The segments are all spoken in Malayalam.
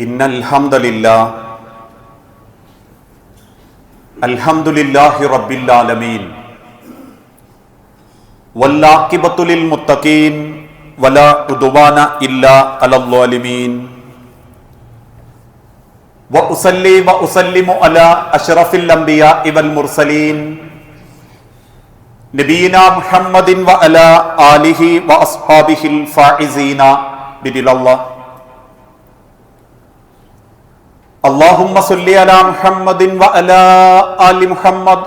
ഇന്നൽ ഹംദലില്ലാഹ് അൽഹംദുലില്ലാഹി റബ്ബിൽ ആലമീൻ വല്ലാഖിബത്തു ലിൽ മുത്തഖീൻ വലാ ഉദ്വാന ഇല്ലാ അലൽ ളാലിമീൻ വഉസല്ലി വഉസല്ലിമു അലാ അഷ്റഫിൽ അംബിയാഇ വൽ മുർസലീൻ നബിയിനാ മുഹമ്മദിൻ വഅലാ ആലിഹി വഅസ്ഹാബിഹിൽ ഫായിസീന ബിദിലല്ലാഹ്. അല്ലാഹുമ്മ സ്വല്ലി അലാ മുഹമ്മദിൻ വഅലാ ആലി മുഹമ്മദ്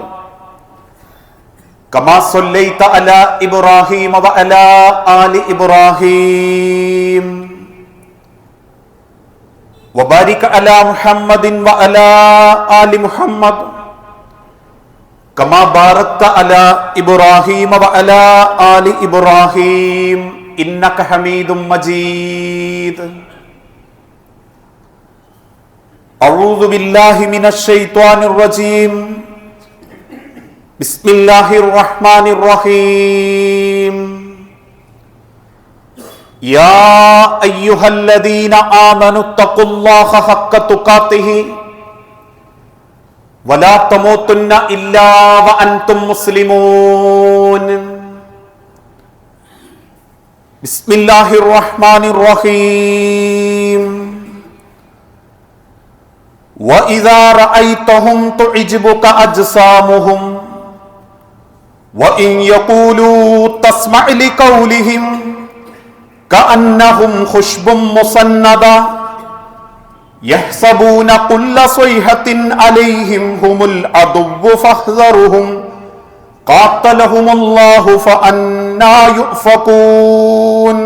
കമാ സ്വല്ലൈത അലാ ഇബ്രാഹീമ വഅലാ ആലി ഇബ്രാഹീം വബാരിക് അലാ മുഹമ്മദിൻ വഅലാ ആലി മുഹമ്മദ് കമാ ബാറക്ത അലാ ഇബ്രാഹീമ വഅലാ ആലി ഇബ്രാഹീം ഇന്നക ഹമീദും മജീദ്. أعوذ بالله من الشيطان الرجيم بسم الله الرحمن الرحيم يا أيها الذين آمنوا اتقوا الله حق تقاته ولا تموتن إلا وأنتم مسلمون بسم الله الرحمن الرحيم وَإِذَا رَأَيْتَهُمْ تُعْجِبُكَ أَجْسَامُهُمْ وَإِنْ يَقُولُوا تَسْمَعْ لِقَوْلِهِمْ كَأَنَّهُمْ خُشْبٌ مُّسَنَّدَةٌ يَحْسَبُونَ كُلَّ صَيْحَةٍ عَلَيْهِمْ هُمُ الْعَدُوُّ فَاحْذَرْهُمْ قَاتَلَهُمُ اللَّهُ فَأَنَّىٰ يُؤْفَكُونَ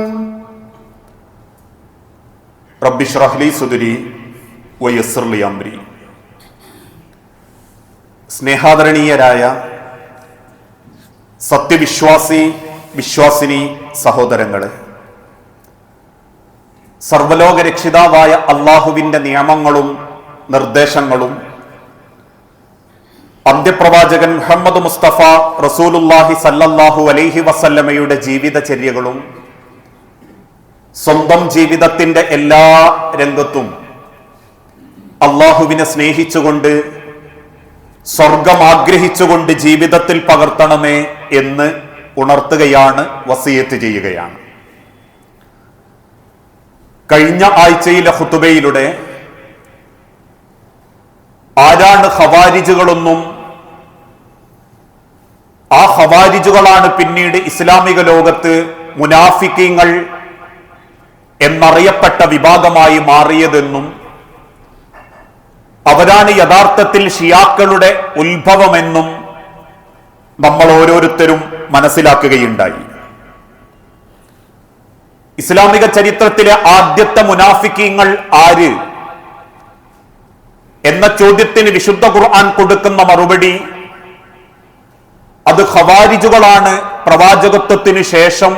رَبِّ اشْرَحْ لِي صَدْرِي വയസ്സിർ ലി അംരി. സ്നേഹാദരണീയരായ വിശ്വാസിനി സഹോദരങ്ങളെ, സർവലോക രക്ഷിതാവായ അള്ളാഹുവിന്റെ നിയമങ്ങളും നിർദ്ദേശങ്ങളും അന്ത്യപ്രവാചകൻ മുഹമ്മദ് മുസ്തഫ റസൂലുള്ളാഹി സല്ലല്ലാഹു അലൈഹി വസല്ലമയുടെ ജീവിതചര്യകളും സ്വന്തം ജീവിതത്തിന്റെ എല്ലാ രംഗത്തും അള്ളാഹുവിനെ സ്നേഹിച്ചുകൊണ്ട് സ്വർഗം ആഗ്രഹിച്ചുകൊണ്ട് ജീവിതത്തിൽ പകർത്തണമേ എന്ന് ഉണർത്തുകയാണ്, വസിയത്ത് ചെയ്യുകയാണ്. കഴിഞ്ഞ ആഴ്ചയിലെ ഖുതുബയിലൂടെ ആരാണ് ഖവാരിജുകളെന്നും ആ ഖവാരിജുകളാണ് പിന്നീട് ഇസ്ലാമിക ലോകത്ത് മുനാഫിക്കീങ്ങൾ എന്നറിയപ്പെട്ട വിഭാഗമായി മാറിയതെന്നും അവരാണ് യഥാർത്ഥത്തിൽ ഷിയാക്കളുടെ ഉത്ഭവമെന്നും നമ്മൾ ഓരോരുത്തരും മനസ്സിലാക്കുകയുണ്ടായി. ഇസ്ലാമിക ചരിത്രത്തിലെ ആദ്യത്തെ മുനാഫിക്കീങ്ങൾ ആര് എന്ന ചോദ്യത്തിന് വിശുദ്ധ ഖുർആൻ കൊടുക്കുന്ന മറുപടി അത് ഖവാരിജുകളാണ് പ്രവാചകത്വത്തിന് ശേഷം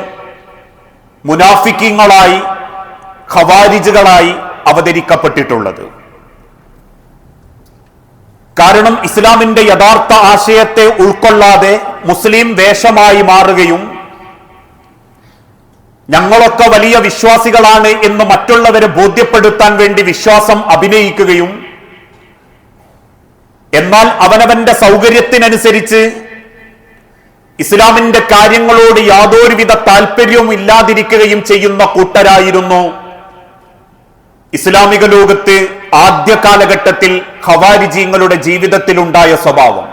മുനാഫിക്കീങ്ങളായി ഖവാരിജുകളായി അവതരിക്കപ്പെട്ടിട്ടുള്ളത്. കാരണം ഇസ്ലാമിന്റെ യഥാർത്ഥ ആശയത്തെ ഉൾക്കൊള്ളാതെ മുസ്ലിം വേഷമായി മാറുകയും ഞങ്ങളൊക്കെ വലിയ വിശ്വാസികളാണ് എന്ന് മറ്റുള്ളവരെ ബോധ്യപ്പെടുത്താൻ വേണ്ടി വിശ്വാസം അഭിനയിക്കുകയും എന്നാൽ അവനവന്റെ സൗകര്യത്തിനനുസരിച്ച് ഇസ്ലാമിന്റെ കാര്യങ്ങളോട് യാതൊരുവിധ താല്പര്യവും ഇല്ലാതിരിക്കുകയും ചെയ്യുന്ന കൂട്ടരായിരുന്നു ഇസ്ലാമിക ലോകത്ത് ആദ്യ കാലഘട്ടത്തിൽ ഖവാരിജീങ്ങളുടെ ജീവിതത്തിലുണ്ടായ സ്വഭാവം.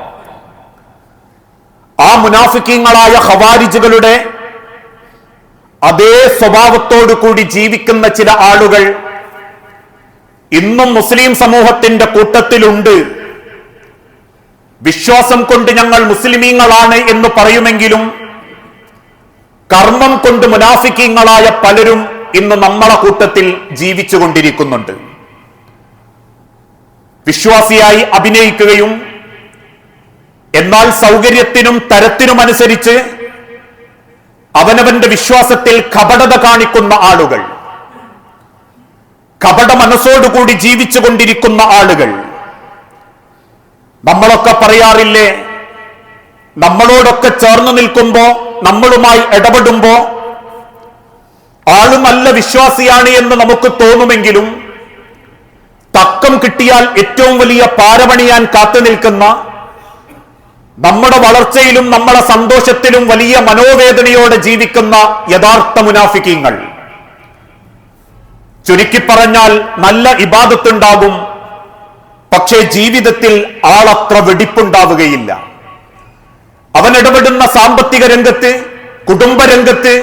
ആ മുനാഫിക്കീങ്ങളായ ഖവാരിജുകളുടെ അതേ സ്വഭാവത്തോടു കൂടി ജീവിക്കുന്ന ചില ആളുകൾ ഇന്നും മുസ്ലിം സമൂഹത്തിന്റെ കൂട്ടത്തിലുണ്ട്. വിശ്വാസം കൊണ്ട് ഞങ്ങൾ മുസ്ലിമീങ്ങളാണ് എന്ന് പറയുമെങ്കിലും കർമ്മം കൊണ്ട് മുനാഫിക്കീങ്ങളായ പലരും ഇന്ന് നമ്മളെ കൂട്ടത്തിൽ ജീവിച്ചുകൊണ്ടിരിക്കുന്നുണ്ട്. വിശ്വാസിയായി അഭിനയിക്കുകയും എന്നാൽ സൗകര്യത്തിനും തരത്തിനുമനുസരിച്ച് അവനവന്റെ വിശ്വാസത്തിൽ കപടത കാണിക്കുന്ന ആളുകൾ, കപട മനസ്സോടുകൂടി ജീവിച്ചുകൊണ്ടിരിക്കുന്ന ആളുകൾ. നമ്മളൊക്കെ പറയാറില്ലേ, നമ്മളോടൊക്കെ ചേർന്ന് നിൽക്കുമ്പോ, നമ്മളുമായി ഇടപെടുമ്പോ ആള് നല്ല വിശ്വാസിയാണ് എന്ന് നമുക്ക് തോന്നുമെങ്കിലും തക്കം കിട്ടിയാൽ ഏറ്റവും വലിയ പാരപണിയാൻ കാത്തു നിൽക്കുന്ന, നമ്മുടെ വളർച്ചയിലും നമ്മുടെ സന്തോഷത്തിലും വലിയ മനോവേദനയോടെ ജീവിക്കുന്ന യഥാർത്ഥ മുനാഫിക്കീങ്ങൾ. ചുരുക്കി പറഞ്ഞാൽ നല്ല ഇബാദത്തുണ്ടാകും, പക്ഷേ ജീവിതത്തിൽ ആളത്ര വെടിപ്പുണ്ടാവുകയില്ല. അവൻ ഇടപെടുന്ന സാമ്പത്തിക രംഗത്ത്, കുടുംബരംഗത്ത്,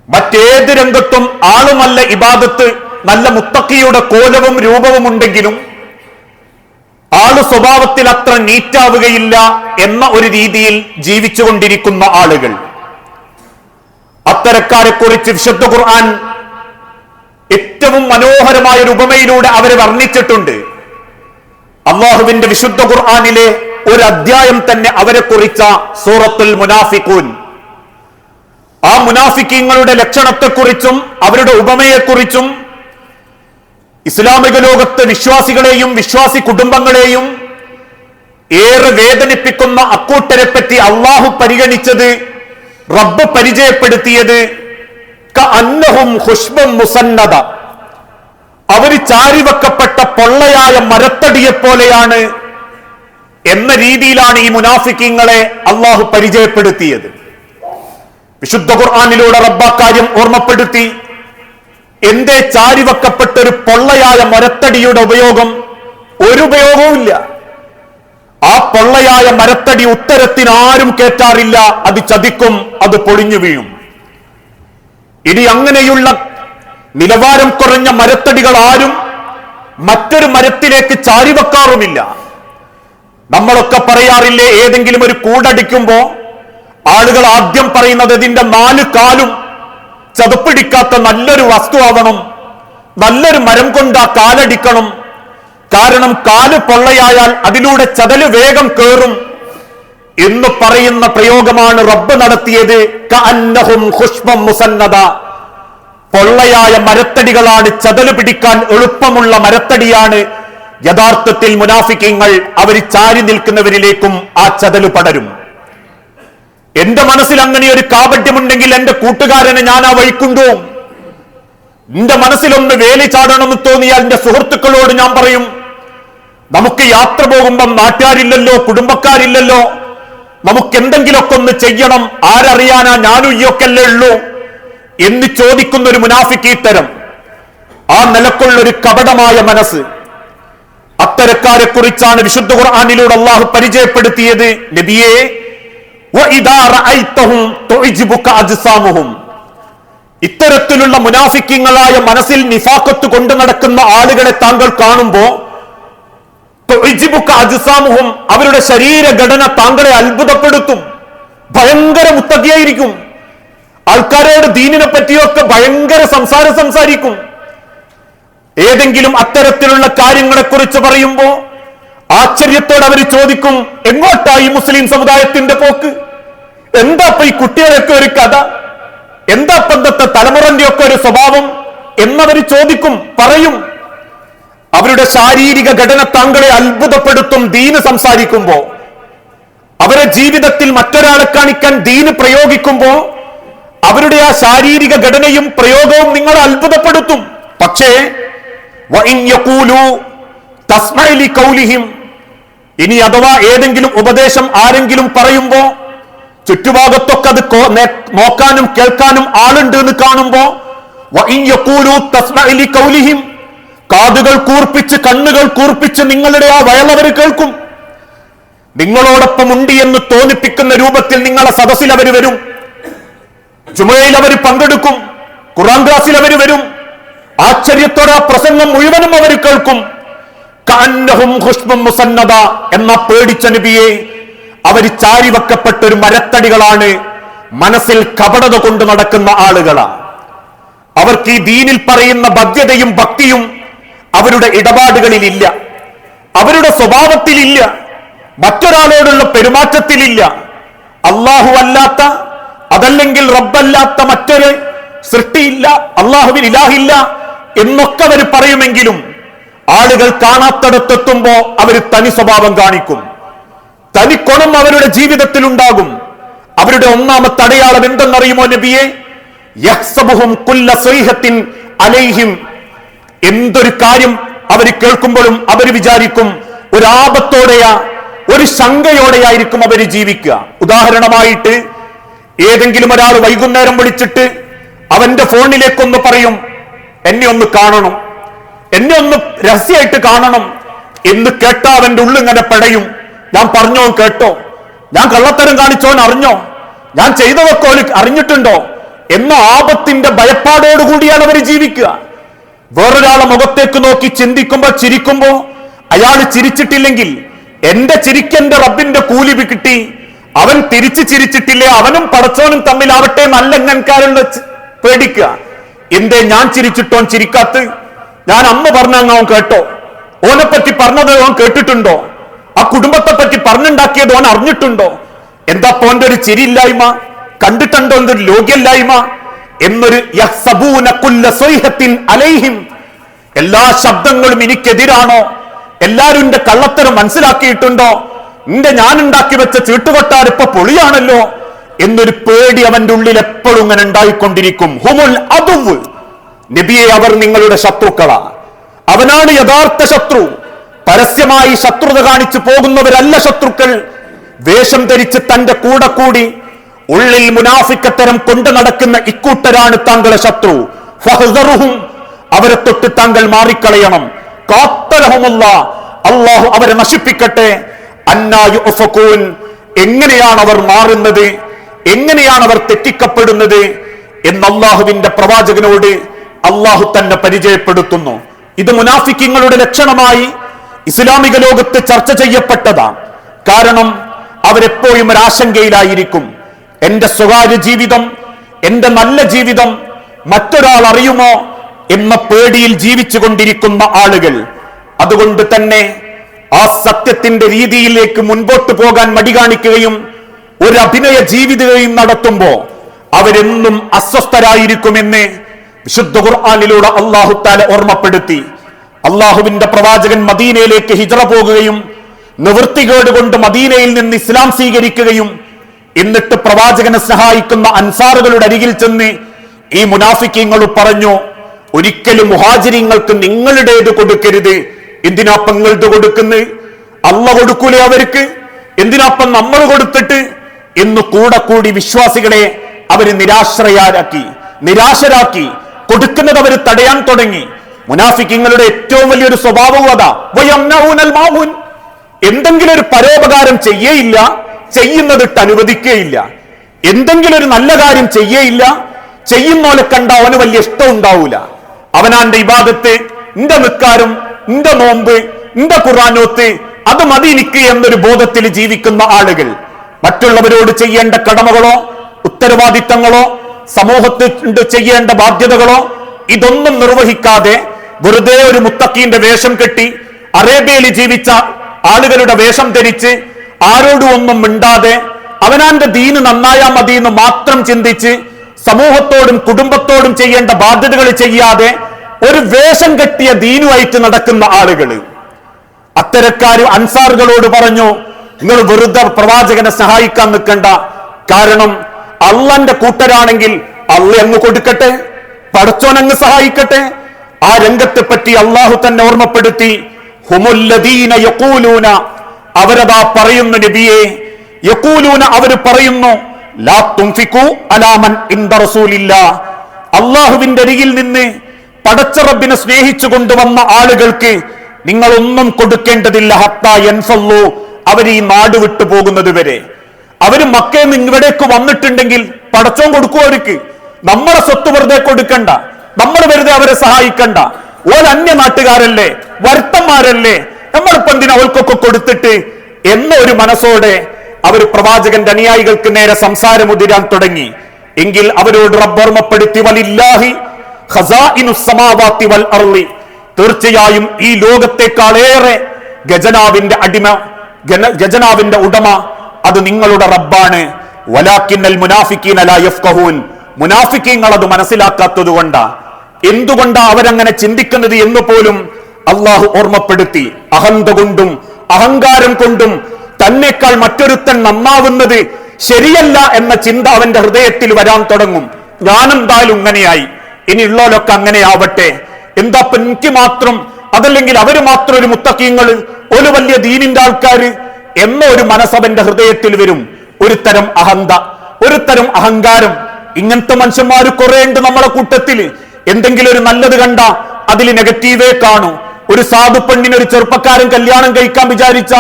മറ്റേത് രംഗത്തും ആളുമല്ല ഇബാദത്ത്, നല്ല മുത്തക്കിയുടെ കോലവും രൂപവും ഉണ്ടെങ്കിലും ആള് സ്വഭാവത്തിൽ അത്ര നീറ്റാവുകയില്ല എന്ന ഒരു രീതിയിൽ ജീവിച്ചുകൊണ്ടിരിക്കുന്ന ആളുകൾ. അത്തരക്കാരെ കുറിച്ച് വിശുദ്ധ ഖുർആൻ ഏറ്റവും മനോഹരമായ ഒരു ഉപമയിലൂടെ അവരെ വർണ്ണിച്ചിട്ടുണ്ട്. അല്ലാഹുവിന്റെ വിശുദ്ധ ഖുർആനിലെ ഒരു അധ്യായം തന്നെ അവരെ കുറിച്ച സൂറത്തുൽ മുനാഫിഖൂൻ. ആ മുനാഫിക്കീങ്ങളുടെ ലക്ഷണത്തെക്കുറിച്ചും അവരുടെ ഉപമയെക്കുറിച്ചും ഇസ്ലാമിക ലോകത്ത് വിശ്വാസികളെയും വിശ്വാസി കുടുംബങ്ങളെയും ഏറെ വേദനിപ്പിക്കുന്ന അക്കൂട്ടരെ പറ്റി അള്ളാഹു പരിഗണിച്ചത്, റബ്ബ് പരിചയപ്പെടുത്തിയത് കഅന്നഹും ഖുശ്ബും മുസന്നദ, അവര് ചാരിവെക്കപ്പെട്ട പൊള്ളയായ മരത്തടിയെപ്പോലെയാണ് എന്ന രീതിയിലാണ് ഈ മുനാഫിക്കീങ്ങളെ അള്ളാഹു പരിചയപ്പെടുത്തിയത്. വിശുദ്ധ ഖുർആനിലൂടെ റബ്ബ് കാര്യം ഓർമ്മപ്പെടുത്തി. എന്തേ ചാരിവെക്കപ്പെട്ട ഒരു പൊള്ളയായ മരത്തടിയുടെ ഉപയോഗം? ഒരു ഉപയോഗവുമില്ല. ആ പൊള്ളയായ മരത്തടി ഉത്തരത്തിന് ആരും കേറ്റാറില്ല, അത് ചതിക്കും, അത് പൊളിഞ്ഞു വീഴും. ഇനി അങ്ങനെയുള്ള നിലവാരം കുറഞ്ഞ മരത്തടികൾ ആരും മറ്റൊരു മരത്തിലേക്ക് ചാരിവെക്കാറുമില്ല. നമ്മളൊക്കെ പറയാറില്ലേ, ഏതെങ്കിലും ഒരു കൂടടിക്കുമ്പോ ആളുകൾ ആദ്യം പറയുന്നത് ഇതിന്റെ 4 കാലും ചതുപ്പിടിക്കാത്ത നല്ലൊരു വസ്തുവാവണം, നല്ലൊരു മരം കൊണ്ട് ആ കാലടിക്കണം, കാരണം കാല് പൊള്ളയായാൽ അതിലൂടെ ചതല് വേഗം കേറും എന്ന് പറയുന്ന പ്രയോഗമാണ് റബ്ബ് നടത്തിയത്. കഅന്നഹും ഖുശ്ബും മുസന്നദ, പൊള്ളയായ മരത്തടികളാണ്, ചതല് പിടിക്കാൻ എളുപ്പമുള്ള മരത്തടിയാണ് യഥാർത്ഥത്തിൽ മുനാഫിക്കീങ്ങൾ. അവർ ചാരി നിൽക്കുന്നവരിലേക്കും ആ ചതല് പടരും. എന്റെ മനസ്സിൽ അങ്ങനെ ഒരു കാപട്യമുണ്ടെങ്കിൽ എന്റെ കൂട്ടുകാരനെ ഞാൻ ആ വഴിക്കൊണ്ടുപോകും. എന്റെ മനസ്സിലൊന്ന് വേലി ചാടണമെന്ന് തോന്നിയാൽ എന്റെ സുഹൃത്തുക്കളോട് ഞാൻ പറയും, നമുക്ക് യാത്ര പോകുമ്പം നാട്ടുകാരില്ലല്ലോ, കുടുംബക്കാരില്ലല്ലോ, നമുക്ക് എന്തെങ്കിലുമൊക്കെ ഒന്ന് ചെയ്യണം, ആരറിയാനാ, ഞാനും ഈയൊക്കെല്ലേ ഉള്ളൂ എന്ന് ചോദിക്കുന്ന ഒരു മുനാഫിക്കീത്തരം, ആ നിലക്കുള്ളൊരു കപടമായ മനസ്സ്, അത്തരക്കാരെ കുറിച്ചാണ് വിശുദ്ധ ഖുർആനിലൂടെ അള്ളാഹു പരിചയപ്പെടുത്തിയത്. നബിയേ, ഇത്തരത്തിലുള്ള മുനാഫിക്കീങ്ങളായ മനസ്സിൽ നിഫാഖത്ത് കൊണ്ടു നടക്കുന്ന ആളുകളെ താങ്കൾ കാണുമ്പോ അവരുടെ ശരീരഘടന താങ്കളെ അത്ഭുതപ്പെടുത്തും. ഭയങ്കര മുത്തഖിയായിരിക്കും, ആൾക്കാരോട് ദീനിനെ പറ്റിയൊക്കെ ഭയങ്കര സംസാരിക്കും. ഏതെങ്കിലും അത്തരത്തിലുള്ള കാര്യങ്ങളെ കുറിച്ച് പറയുമ്പോ ആശ്ചര്യത്തോടെ അവർ ചോദിക്കും, എങ്ങോട്ടാ ഈ മുസ്ലിം സമുദായത്തിന്റെ പോക്ക്? എന്താ ഈ കുട്ടികളൊക്കെ ഒരു കഥ? എന്താ പണ്ടത്തെ തലമുറന്റെ ഒക്കെ ഒരു സ്വഭാവം എന്നവർ ചോദിക്കും, പറയും. അവരുടെ ശാരീരിക ഘടന താങ്കളെ അത്ഭുതപ്പെടുത്തും. ദീന് സംസാരിക്കുമ്പോ, അവരെ ജീവിതത്തിൽ മറ്റൊരാളെ കാണിക്കാൻ ദീന് പ്രയോഗിക്കുമ്പോ അവരുടെ ആ ശാരീരിക ഘടനയും പ്രയോഗവും നിങ്ങളെ അത്ഭുതപ്പെടുത്തും. പക്ഷേ ഇനി അഥവാ ഏതെങ്കിലും ഉപദേശം ആരെങ്കിലും പറയുമ്പോ ചുറ്റുഭാഗത്തൊക്കെ അത് നോക്കാനും കേൾക്കാനും ആളുണ്ട് എന്ന് കാണുമ്പോ കാതുകൾ കൂർപ്പിച്ച് കണ്ണുകൾ കൂർപ്പിച്ച് നിങ്ങളുടെ ആ വയലവർ കേൾക്കും. നിങ്ങളോടൊപ്പം ഉണ്ട് എന്ന് തോന്നിപ്പിക്കുന്ന രൂപത്തിൽ നിങ്ങളെ സദസ്സിൽ അവർ വരും, ജുമുഅയിൽ അവർ പങ്കെടുക്കും, ഖുർആൻ ക്ലാസ്സിൽ അവർ വരും. ആശ്ചര്യത്തോടെ ആ പ്രസംഗം മുഴുവനും അവർ കേൾക്കും. കഅന്നഹും ഖുശ്ബും മുസന്നദ എന്ന പേടിച്ച നബിയെ, അവർ ചാരിവെക്കപ്പെട്ട ഒരു മരത്തടികളാണ്, മനസ്സിൽ കപടത കൊണ്ട് നടക്കുന്ന ആളുകളാണ്. അവർക്ക് ഈ ദീനിൽ പറയുന്ന ബദ്ധ്യതയും ഭക്തിയും അവരുടെ ഇടപാടുകളിലില്ല, അവരുടെ സ്വഭാവത്തിലില്ല, മറ്റൊരാളോടുള്ള പെരുമാറ്റത്തിലില്ല. അല്ലാഹു അല്ലാത്ത, അതല്ലെങ്കിൽ റബ്ബല്ലാത്ത മറ്റൊരു സൃഷ്ടിയില്ല, അല്ലാഹുവിൽ ഇലാഹില്ല എന്നൊക്കെ അവർ പറയുമെങ്കിലും ആളുകൾ കാണാത്തടത്തെത്തുമ്പോ അവർ തനി സ്വഭാവം കാണിക്കും. തനിക്കൊണം അവരുടെ ജീവിതത്തിൽ ഉണ്ടാകും. അവരുടെ ഒന്നാമത്തെ അടയാളം എന്തെന്നറിയുമോ നബിയെ? യഹ്സബുഹും കുല്ല സൈഹത്തിൻ അലൈഹിം. എന്തൊരു കാര്യം അവർ കേൾക്കുമ്പോഴും അവർ വിചാരിക്കും ഒരു ആപത്തോടെയാ, ഒരു ശങ്കയോടെയായിരിക്കും അവർ ജീവിക്കുക. ഉദാഹരണമായിട്ട് ഏതെങ്കിലും ഒരാൾ വൈകുന്നേരം വിളിച്ചിട്ട് അവന്റെ ഫോണിലേക്കൊന്ന് പറയും, എന്നെ ഒന്ന് കാണണം, എന്നെ ഒന്ന് രഹസ്യമായിട്ട് കാണണം എന്ന് കേട്ടാ അവന്റെ ഉള്ളിങ്ങനെ പെടയും. ഞാൻ പറഞ്ഞോ കേട്ടോ, ഞാൻ കള്ളത്തരം കാണിച്ചോൻ അറിഞ്ഞോ, ഞാൻ ചെയ്തതൊക്കെ അറിഞ്ഞിട്ടുണ്ടോ എന്ന ആപത്തിന്റെ ഭയപ്പാടോടുകൂടിയാണ് അവർ ജീവിക്കുക. വേറൊരാളെ മുഖത്തേക്ക് നോക്കി ചിന്തിക്കുമ്പോ ചിരിക്കുമ്പോ അയാൾ ചിരിച്ചിട്ടില്ലെങ്കിൽ എന്റെ ചിരിക്കെന്റെ റബ്ബിന്റെ കൂലി കിട്ടി, അവൻ തിരിച്ചു ചിരിച്ചിട്ടില്ലേ അവനും പടച്ചോനും തമ്മിലാവട്ടെ നല്ല എങ്ങൻകാരുള്ള പേടിക്കുക. എന്തേ ഞാൻ ചിരിച്ചിട്ടോൻ ചിരിക്കാത്ത? ഞാൻ അമ്മ പറഞ്ഞവൻ കേട്ടോ, ഓനെപ്പറ്റി പറഞ്ഞത് ഓൻ കേട്ടിട്ടുണ്ടോ? ആ കുടുംബത്തെ പറ്റി പറഞ്ഞുണ്ടാക്കിയത് ഓൻ അറിഞ്ഞിട്ടുണ്ടോ? എന്താ പോന്റെ ഒരു ചിരിയില്ലായ്മ? കണ്ടിട്ടുണ്ടോ എന്തൊരു ലോക്യല്ലായ്മ എന്നൊരു യഹ്സബൂന കുല്ല സ്വൈഹത്തിൻ അലൈഹിം, എല്ലാ ശബ്ദങ്ങളും എനിക്കെതിരാണോ? എല്ലാരും എന്റെ കള്ളത്തരം മനസ്സിലാക്കിയിട്ടുണ്ടോ? ഞാൻ ഉണ്ടാക്കി വെച്ച ചീട്ടുകൊട്ടാർ ഇപ്പൊ പൊളിയാണല്ലോ എന്നൊരു പേടി അവന്റെ ഉള്ളിൽ എപ്പോഴും ഇങ്ങനെ ഉണ്ടായിക്കൊണ്ടിരിക്കും. ഹുമുൽ അദുവ്, നബിയെ അവർ നിങ്ങളുടെ ശത്രുക്കളാ. അവനാണ് യഥാർത്ഥ ശത്രു. പരസ്യമായി ശത്രുത കാണിച്ചു പോകുന്നവരല്ല ശത്രുക്കൾ. വേഷം ധരിച്ച് തന്റെ കൂടെ കൂടി ഉള്ളിൽ മുനാഫിക്കത്തരം കൊണ്ടു നടക്കുന്ന ഇക്കൂട്ടരാണ് താങ്കളുടെ ശത്രു. ഫഹ്ദറുഹും, അവരെ തൊട്ട് താങ്കൾ മാറിക്കളയണം. ഖാത്തലഹുമുല്ലാ, അല്ലാഹു അവരെ നശിപ്പിക്കട്ടെ. അന്നാ യുഫകൂൻ, എങ്ങനെയാണ് അവർ മാറുന്നത്, എങ്ങനെയാണ് അവർ തെറ്റിക്കപ്പെടുന്നത് എന്ന് അല്ലാഹുവിന്റെ പ്രവാചകനോട് അല്ലാഹു തന്നെ പരിചയപ്പെടുത്തുന്നു. ഇത് മുനാഫിക്കങ്ങളുടെ ലക്ഷണമായി ഇസ്ലാമിക ലോകത്ത് ചർച്ച ചെയ്യപ്പെട്ടതാണ്. കാരണം അവരെപ്പോഴും ഒരു ആശങ്കയിലായിരിക്കും. എന്റെ സ്വകാര്യ ജീവിതം, എന്റെ നല്ല ജീവിതം മറ്റൊരാൾ അറിയുമോ എന്ന പേടിയിൽ ജീവിച്ചു കൊണ്ടിരിക്കുന്ന ആളുകൾ. അതുകൊണ്ട് തന്നെ ആ സത്യത്തിന്റെ രീതിയിലേക്ക് മുൻപോട്ട് പോകാൻ മടി കാണിക്കുകയും ഒരു അഭിനയ ജീവിതവും നടത്തുമ്പോ അവരെന്നും അസ്വസ്ഥരായിരിക്കുമെന്ന് വിശുദ്ധ ഖുർആനിലൂടെ അല്ലാഹു തആല ഓർമ്മപ്പെടുത്തി. അള്ളാഹുവിന്റെ പ്രവാചകൻ മദീനയിലേക്ക് ഹിജ്റ പോകുകയും നിവൃത്തികേട് കൊണ്ട് മദീനയിൽ നിന്ന് ഇസ്ലാം സ്വീകരിക്കുകയും എന്നിട്ട് പ്രവാചകനെ സഹായിക്കുന്ന അൻസാറുകളുടെ അരികിൽ ചെന്ന് ഈ മുനാഫിക്കീങ്ങൾ പറഞ്ഞു, ഒരിക്കലും മുഹാജിരിങ്ങൾക്ക് നിങ്ങളുടേത് കൊടുക്കരുത്. എന്തിനാപ്പം നിങ്ങളുടെ കൊടുക്കുന്നത്? അള്ള കൊടുക്കൂലേ അവർക്ക്? എന്തിനാപ്പം നമ്മൾ കൊടുത്തിട്ട് എന്ന് കൂടെ കൂടി വിശ്വാസികളെ അവര് നിരാശരാക്കി കൊടുക്കുന്നത് അവർ തടയാൻ തുടങ്ങി. മുനാഫിക്കീങ്ങളുടെ ഏറ്റവും വലിയൊരു സ്വഭാവവും അതാ, വയംനഊനൽ മാഊൻ, എന്തെങ്കിലും ഒരു പരോപകാരം ചെയ്യേയില്ല, ചെയ്യുന്നതിട്ട് അനുവദിക്കുകയില്ല. എന്തെങ്കിലും ഒരു നല്ല കാര്യം ചെയ്യേയില്ല, ചെയ്യുന്നോലെ കണ്ട അവന് വലിയ ഇഷ്ടം ഉണ്ടാവൂല. അവനാന്റെ ഇബാദത്ത്, ഇന്റെ നിക്കാരും, ഇന്റെ നോമ്പ്, ഇന്റെ ഖുർആനോത്ത്, അത് മതി എനിക്ക് എന്നൊരു ബോധത്തിൽ ജീവിക്കുന്ന ആളുകൾ മറ്റുള്ളവരോട് ചെയ്യേണ്ട കടമകളോ ഉത്തരവാദിത്തങ്ങളോ സമൂഹത്തിൽ ചെയ്യേണ്ട ബാധ്യതകളോ ഇതൊന്നും നിർവഹിക്കാതെ വെറുതെ ഒരു മുത്തഖീന്റെ വേഷം കെട്ടി അറേബ്യയിൽ ജീവിച്ച ആളുകളുടെ വേഷം ധരിച്ച് ആരോടും ഒന്നും മിണ്ടാതെ അവനാന്റെ ദീന് നന്നായാ മതി എന്ന് മാത്രം ചിന്തിച്ച് സമൂഹത്തോടും കുടുംബത്തോടും ചെയ്യേണ്ട ബാധ്യതകൾ ചെയ്യാതെ ഒരു വേഷം കെട്ടിയ ദീനുമായിട്ട് നടക്കുന്ന ആളുകൾ. അത്തരക്കാര് അൻസാറുകളോട് പറഞ്ഞു, നിങ്ങൾ വെറുതെ പ്രവാചകനെ സഹായിക്കാൻ നിൽക്കണ്ട. കാരണം അള്ളാന്റെ കൂട്ടരാണെങ്കിൽ അള്ള അങ്ങ് കൊടുക്കട്ടെ, പടച്ചോൻ അങ്ങ് സഹായിക്കട്ടെ. ആ രംഗത്തെ പറ്റി അള്ളാഹു തന്നെ ഓർമ്മപ്പെടുത്തി. ഹുമുല്ലദീന യഖൂലൂന, അവരതാ പറയുന്നു നബിയെ, യഖൂലൂന, അവര് പറയുന്നു, ലാ തുൻഫിഖു അലാ മൻ ഇൻദ റസൂലില്ലാ, അള്ളാഹുവിന്റെ അരികിൽ നിന്ന് പടച്ച റബ്ബിനെ സ്നേഹിച്ചു കൊണ്ടുവന്ന ആളുകൾക്ക് നിങ്ങളൊന്നും കൊടുക്കേണ്ടതില്ല. ഹത്താ യൻഫല്ലു, അവർ ഈ നാട് വിട്ടു പോകുന്നത് വരെ. അവര് മക്കയിൽ നിന്ന് ഇവിടേക്ക് വന്നിട്ടുണ്ടെങ്കിൽ പടച്ചോൻ കൊടുക്കും അവർക്ക്. നമ്മുടെ സ്വത്ത് വെറുതെ കൊടുക്കണ്ട, നമ്മൾ വെറുതെ അവരെ സഹായിക്കണ്ട. ഓൽ അന്യ നാട്ടുകാരല്ലേ, വരുത്തന്മാരല്ലേ, നമ്മളിപ്പോ എന്തിനാ അവർക്കൊക്കെ കൊടുത്തിട്ട് എന്ന ഒരു മനസ്സോടെ അവർ പ്രവാചകന്റെ അനുയായികൾക്ക് നേരെ സംസാരമുതിരാൻ തുടങ്ങി. എങ്കിൽ അവരോട് റബ്ബ് ഓർമ്മപ്പെടുത്തി, വലില്ലാഹി ഖസാഇനുസ് സമാവാതി വൽ അർളി, തീർച്ചയായും ഈ ലോകത്തെക്കാളേറെ ഖജനാവിന്റെ ഉടമ അത് നിങ്ങളുടെ റബ്ബാണ്. വലാകിന്നൽ മുനാഫിഖീന ലാ യഫ്ഖഹൂൻ, മുനാഫിക്കീങ്ങൾ അത് മനസ്സിലാക്കാത്തത് കൊണ്ടാ. എന്തുകൊണ്ടാ അവരങ്ങനെ ചിന്തിക്കുന്നത് എന്ന് പോലും അള്ളാഹു ഓർമ്മപ്പെടുത്തി. അഹന്ത കൊണ്ടും അഹങ്കാരം കൊണ്ടും തന്നെക്കാൾ മറ്റൊരുത്തൻ നന്നാവുന്നത് ശരിയല്ല എന്ന ചിന്ത അവന്റെ ഹൃദയത്തിൽ വരാൻ തുടങ്ങും. ഞാനെന്തായാലും ഇങ്ങനെയായി, ഇനി ഉള്ളവരൊക്കെ അങ്ങനെ ആവട്ടെ, എന്താ എനിക്ക് മാത്രം അതല്ലെങ്കിൽ അവര് മാത്രം ഒരു മുത്തക്കീങ്ങള്, ഒരു വലിയ ദീനിന്റെ ആൾക്കാര് എന്ന ഒരു മനസ്സവന്റെ ഹൃദയത്തിൽ വരും. ഒരു തരം അഹന്ത, ഒരു തരം അഹങ്കാരം. ഇങ്ങനത്തെ മനുഷ്യന്മാര് കുറെ ഉണ്ട് നമ്മളെ കൂട്ടത്തില്. എന്തെങ്കിലും ഒരു നല്ലത് കണ്ട അതിൽ നെഗറ്റീവേ കാണൂ. ഒരു സാധു പെണ്ണിന് ഒരു ചെറുപ്പക്കാരൻ കല്യാണം കഴിക്കാൻ വിചാരിച്ച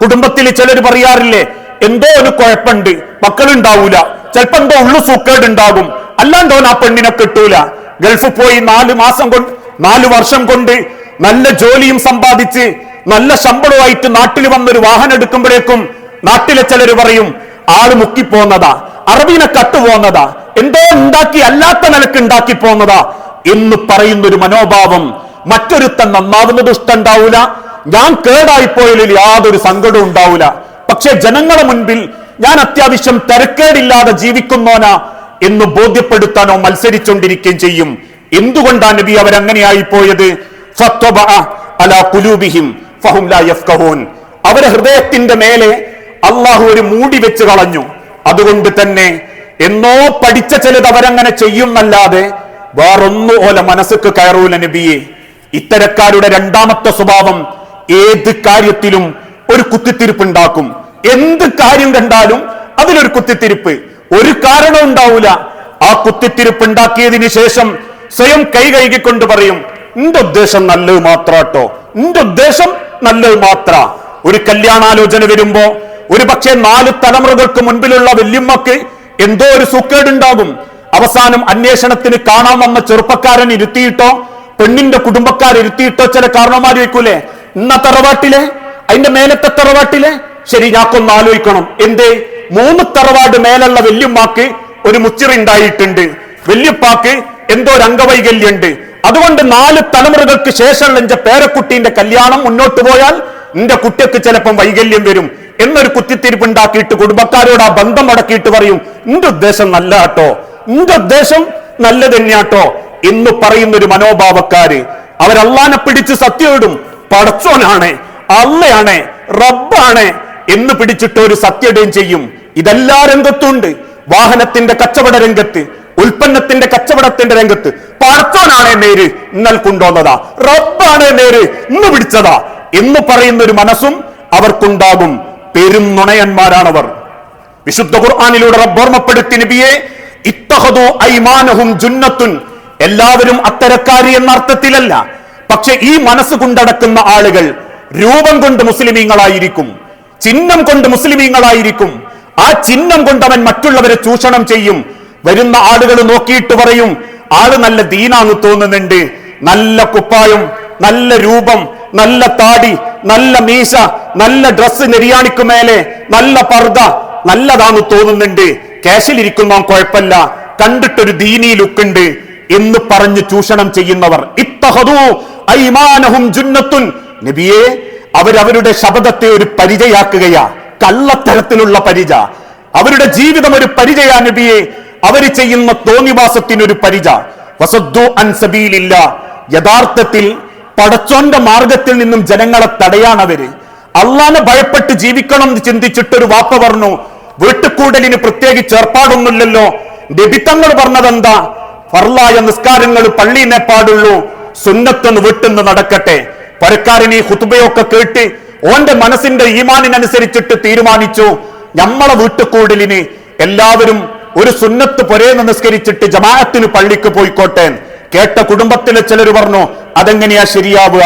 കുടുംബത്തിൽ ചിലർ പറയാറില്ലേ, എന്തോ ഒരു കുഴപ്പമുണ്ട്, മക്കളുണ്ടാവൂല, ചിലപ്പോ എന്തോ ഉള്ളു സൂക്കേട് ഉണ്ടാകും, അല്ലാണ്ടോ ആ പെണ്ണിനെ കിട്ടൂല. ഗൾഫിൽ പോയി 4 വർഷം കൊണ്ട് നല്ല ജോലിയും സമ്പാദിച്ച് നല്ല ശമ്പളമായിട്ട് നാട്ടിൽ വന്നൊരു വാഹനം എടുക്കുമ്പോഴേക്കും നാട്ടിലെ ചിലർ പറയും ആള് മുക്കിപ്പോന്നതാ, അറബീനെ കട്ടുപോന്നതാ, എന്തോ ഉണ്ടാക്കി അല്ലാത്ത നിലക്ക് ഉണ്ടാക്കി പോന്നതാ എന്ന് പറയുന്നൊരു മനോഭാവം. മറ്റൊരുത്തൻ നന്നാവുന്നത് ഇഷ്ടമുണ്ടാവൂല, ഞാൻ കേടായിപ്പോയതിൽ യാതൊരു സങ്കടവും ഉണ്ടാവൂല. പക്ഷെ ജനങ്ങളെ മുൻപിൽ ഞാൻ അത്യാവശ്യം തിരക്കേടില്ലാതെ ജീവിക്കുന്നോനാ എന്ന് ബോധ്യപ്പെടുത്താനോ മത്സരിച്ചുകൊണ്ടിരിക്കുകയും ചെയ്യും. എന്തുകൊണ്ടാണ് നബി അവരങ്ങനെയായി പോയത്? അവരെ ഹൃദയത്തിന്റെ മേലെ അള്ളാഹു ഒരു മൂടി വെച്ച് കളഞ്ഞു. അതുകൊണ്ട് തന്നെ എന്നോ പഠിച്ച ചിലത് അവരങ്ങനെ ചെയ്യുന്നല്ലാതെ വേറൊന്നു പോലെ മനസ്സുക്ക് കയറൂല നബിയെ. ഇത്തരക്കാരുടെ രണ്ടാമത്തെ സ്വഭാവം ഏത് കാര്യത്തിലും ഒരു കുത്തിത്തിരിപ്പ് ഉണ്ടാക്കും. എന്ത് കാര്യം കണ്ടാലും അതിലൊരു കുത്തിത്തിരിപ്പ്, ഒരു കാരണം ഉണ്ടാവൂല. ആ കുത്തിത്തിരിപ്പ് ഉണ്ടാക്കിയതിന് ശേഷം സ്വയം കൈ കഴുകിക്കൊണ്ട് പറയും, എന്റെ ഉദ്ദേശം നല്ലത് മാത്രാട്ടോ, എന്റെ ഉദ്ദേശം നല്ലത് മാത്ര. ഒരു കല്യാണാലോചന വരുമ്പോ ഒരു പക്ഷേ 4 തലമുറകൾക്ക് മുൻപിലുള്ള വല്യമ്മക്ക് എന്തോ ഒരു സുക്കേടുണ്ടാകും. അവസാനം അന്വേഷണത്തിന് കാണാൻ വന്ന ചെറുപ്പക്കാരൻ ഇരുത്തിയിട്ടോ പെണ്ണിന്റെ കുടുംബക്കാരിരുത്തിയിട്ടോ ചില കാരണവന്മാര് വെക്കൂലേ, ഇന്ന തറവാട്ടിലെ അതിന്റെ മേലത്തെ തറവാട്ടിലെ. ശരി, ഞാക്കൊന്ന് ആലോചിക്കണം, എന്തേ 3 തറവാട് മേലുള്ള വല്യമ്മാക്ക് ഒരു മുച്ചിറി ഉണ്ടായിട്ടുണ്ട്, വല്യപ്പാക്ക് എന്തോ ഒരു അംഗവൈകല്യമുണ്ട്, അതുകൊണ്ട് 4 തലമുറകൾക്ക് ശേഷമുള്ള എന്റെ പേരക്കുട്ടീന്റെ കല്യാണം മുന്നോട്ട് പോയാൽ എന്റെ കുട്ടിക്ക് ചിലപ്പം വൈകല്യം വരും എന്നൊരു കുത്തിത്തിരിപ്പ് ഉണ്ടാക്കിയിട്ട് കുടുംബക്കാരോട് ആ ബന്ധം മുടക്കിയിട്ട് പറയും, എന്റെ ഉദ്ദേശം നല്ല കേട്ടോ, എന്റെ ഉദ്ദേശം നല്ല തന്നെയാട്ടോ എന്ന് പറയുന്നൊരു മനോഭാവക്കാര്. അവരല്ലാനെ പിടിച്ച് സത്യമിടും, പടച്ചോനാണ്, അള്ളയാണ്, റബ്ബാണ് എന്ന് പിടിച്ചിട്ട് ഒരു സത്യടുകയും ചെയ്യും. ഇതെല്ലാ രംഗത്തുണ്ട്. വാഹനത്തിന്റെ കച്ചവട രംഗത്ത്, ഉൽപ്പന്നത്തിന്റെ കച്ചവടത്തിന്റെ രംഗത്ത് പടച്ചോനാണ് നേര് ഇന്നൽ കൊണ്ടുവന്നതാ, റബ്ബാണ് നേര് ഇന്ന് പിടിച്ചതാ എന്ന് പറയുന്ന ഒരു മനസ്സും അവർക്കുണ്ടാകും. പെരും നുണയന്മാരാണവർ. വിശുദ്ധ ഖുർആനിലൂടെ റബ്ബ് ഓർമ്മപ്പെടുത്തി നബിയെ, ഇത്തഖദു ഐമാനഹും ജുന്നത്തുൻ. എല്ലാവരും അത്തരക്കാരി എന്ന അർത്ഥത്തിലല്ല, പക്ഷെ ഈ മനസ്സ് കൊണ്ടടക്കുന്ന ആളുകൾ രൂപം കൊണ്ട് മുസ്ലിമീങ്ങളായിരിക്കും, ചിഹ്നം കൊണ്ട് മുസ്ലിമീങ്ങളായിരിക്കും. ആ ചിഹ്നം കൊണ്ട് അവൻ മറ്റുള്ളവരെ ചൂഷണം ചെയ്യും. വരുന്ന ആളുകൾ നോക്കിയിട്ട് പറയും, ആള് നല്ല ദീനാന്ന് തോന്നുന്നുണ്ട്, നല്ല കുപ്പായം, നല്ല രൂപം, നല്ല താടി, നല്ല മീശ, നല്ല ഡ്രസ്സ്, നെരിയാണിക്ക് മേലെ നല്ല പർദ്ദ, നല്ലതാന്ന് തോന്നുന്നുണ്ട്, ക്യാഷിലിരിക്കുന്നോ കുഴപ്പമില്ല, കണ്ടിട്ടൊരു ദീനീ ലുക്കുണ്ട് എന്ന് പറഞ്ഞ് ചൂഷണം ചെയ്യുന്നവർ. ഇത്തഖദു ഐമാനഹും ജുന്നത്തുൻ. നബിയെ, അവരവരുടെ ശബ്ദത്തെ ഒരു പരിചയാക്കുകയാ, കള്ളത്തരത്തിലുള്ള പരിച. അവരുടെ ജീവിതം ഒരു പരിചയാ നബിയെ. അവര് ചെയ്യുന്ന തോന്നിവാസത്തിനൊരു പരിച. വസദ്ദു അൻ സബീലില്ലാ. യഥാർത്ഥത്തിൽ പടച്ചോന്റെ മാർഗത്തിൽ നിന്നും ജനങ്ങളെ തടയാണവര്. അള്ളാനെ ഭയപ്പെട്ട് ജീവിക്കണം എന്ന് ചിന്തിച്ചിട്ടൊരു വാപ്പ പറഞ്ഞു, വീട്ടുകൂടലിന് പ്രത്യേകിച്ച് ഏർപ്പാടൊന്നുമില്ലല്ലോ, നബിത്തങ്ങൾ പറഞ്ഞതെന്താ, ഫർലായ നിസ്കാരങ്ങൾ പള്ളിനെ പാടുള്ളൂ, സുന്നത്തൊന്ന് വീട്ടിന്ന് നടക്കട്ടെ. പരക്കാരൻ ഈ ഖുതുബയൊക്കെ കേട്ട് ഓന്റെ മനസ്സിന്റെ ഈമാനിനനുസരിച്ചിട്ട് തീരുമാനിച്ചു, നമ്മളെ വീട്ടുകൂടലിന് എല്ലാവരും ഒരു സുന്നത്ത് പൊരേന്ന് നിസ്കരിച്ചിട്ട് ജമാഅത്തിന് പള്ളിക്ക് പോയിക്കോട്ടെ. കേട്ട കുടുംബത്തിലെ ചിലർ പറഞ്ഞു, അതെങ്ങനെയാ ശരിയാവുക,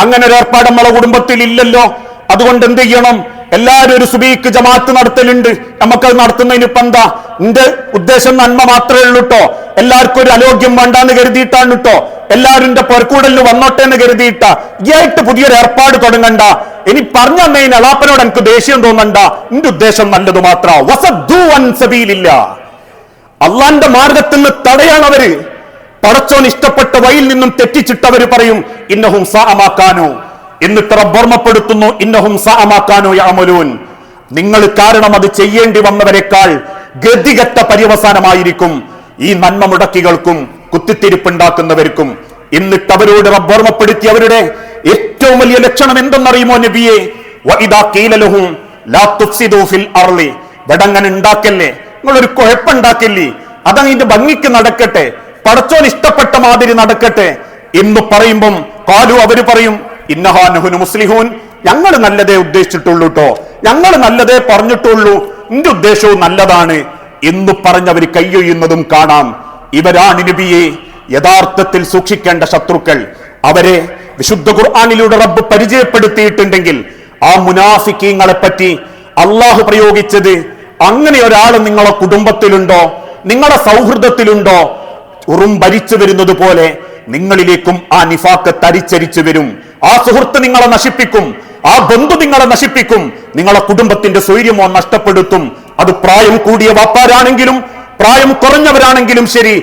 അങ്ങനെ ഒരു ഏർപ്പാട് നമ്മളെ കുടുംബത്തിൽ ഇല്ലല്ലോ, അതുകൊണ്ട് എന്ത് ചെയ്യണം, എല്ലാവരും ഒരു സുബീക്ക് ജമാഅത്ത് നടത്തലുണ്ട്, നമുക്കത് നടത്തുന്നതിന് ഇപ്പൊ എന്താ, എന്റെ ഉദ്ദേശം നന്മ മാത്രമേ ഉള്ളൂ കേട്ടോ, എല്ലാവർക്കും ഒരു അലോഗ്യം വേണ്ടാന്ന് കരുതിയിട്ടാണ് കേട്ടോ, എല്ലാവരും എന്റെ പൊരക്കൂടലിന് വന്നോട്ടെ എന്ന് കരുതിയിട്ട ഇയായിട്ട് പുതിയൊരു ഏർപ്പാട് തുടങ്ങണ്ട. ഇനി പറഞ്ഞു തന്നതിന് അളാപ്പനോട് എനിക്ക് ദേഷ്യം തോന്നണ്ട, എന്റെ ഉദ്ദേശം നല്ലത് മാത്ര. വസദ്ദു അൻ സബീലില്ലാ. അള്ളാന്റെ മാർഗത്തിൽ നിന്ന് തടയാണവര്. പടച്ചോൻ ഇഷ്ടപ്പെട്ട വഴിയിൽ നിന്നും തെറ്റിച്ചിട്ടവര് പറയും, ഇന്നഹും സഅമാകാനു. എന്നിട്ട് റബ്ബ് ഓർമ്മപ്പെടുത്തുന്നു, ഇന്നഹും സഅമാകാനു യഅമലൂൻ. നിങ്ങൾ കാരണം അത് ചെയ്യേണ്ടി വന്നവരെക്കാൾ ഗതികെട്ട പര്യവസാനമായിരിക്കും ഈ നന്മ മുടക്കികൾക്കും കുത്തിത്തിരിപ്പുണ്ടാക്കുന്നവർക്കും. എന്നിട്ട് അവരോട് റബ്ബ് ഓർമ്മപ്പെടുത്തി അവരുടെ ഏറ്റവും വലിയ ലക്ഷണം എന്തെന്നറിയുമോ നബിയെ? വഇദാ ഖീല ലഹും ലാ തുഫ്സിദു ഫിൽ അർളി. വടങ്ങനെ ഉണ്ടാക്കല്ലേ, നിങ്ങളൊരു കുഴപ്പമുണ്ടാക്കില്ലേ, അതതിന്റെ ഭംഗിക്ക് നടക്കട്ടെ, പടച്ചോൻ ഇഷ്ടപ്പെട്ട മാതിരി നടക്കട്ടെ എന്ന് പറയുമ്പം ഖാലു അവര് പറയും ഇന്നഹാ നഹ്നു മുസ്ലിഹൂൻ, ഞങ്ങൾ നല്ലതേ ഉദ്ദേശിച്ചിട്ടുള്ളൂ ട്ടോ, ഞങ്ങൾ നല്ലതേ പറഞ്ഞിട്ടുള്ളൂ, എന്റെ ഉദ്ദേശവും നല്ലതാണ് എന്ന് പറഞ്ഞവർ കയ്യൊയ്യുന്നതും കാണാം. ഇവരാണ് നബിയെ യഥാർത്ഥത്തിൽ സൂക്ഷിക്കേണ്ട ശത്രുക്കൾ. അവരെ വിശുദ്ധ ഖുർആനിലൂടെ റബ്ബ് പരിചയപ്പെടുത്തിയിട്ടുണ്ടെങ്കിൽ ആ മുനാഫിക്കീങ്ങളെ പറ്റി അള്ളാഹു പ്രയോഗിച്ചത്, അങ്ങനെ ഒരാൾ നിങ്ങളെ കുടുംബത്തിലുണ്ടോ, നിങ്ങളുടെ സൗഹൃദത്തിലുണ്ടോ, ഭരിച്ചു വരുന്നത് പോലെ നിങ്ങളിലേക്കും ആ നിഫാക്ക് തരിച്ചരിച്ചു വരും. ആ സുഹൃത്ത് നിങ്ങളെ നശിപ്പിക്കും, ആ ബന്ധു നിങ്ങളെ നശിപ്പിക്കും, നിങ്ങളെ കുടുംബത്തിന്റെ സ്വൈര്യമോ നഷ്ടപ്പെടുത്തും. അത് പ്രായം കൂടിയ വാപ്പാരാണെങ്കിലും പ്രായം കുറഞ്ഞവരാണെങ്കിലും ശരി,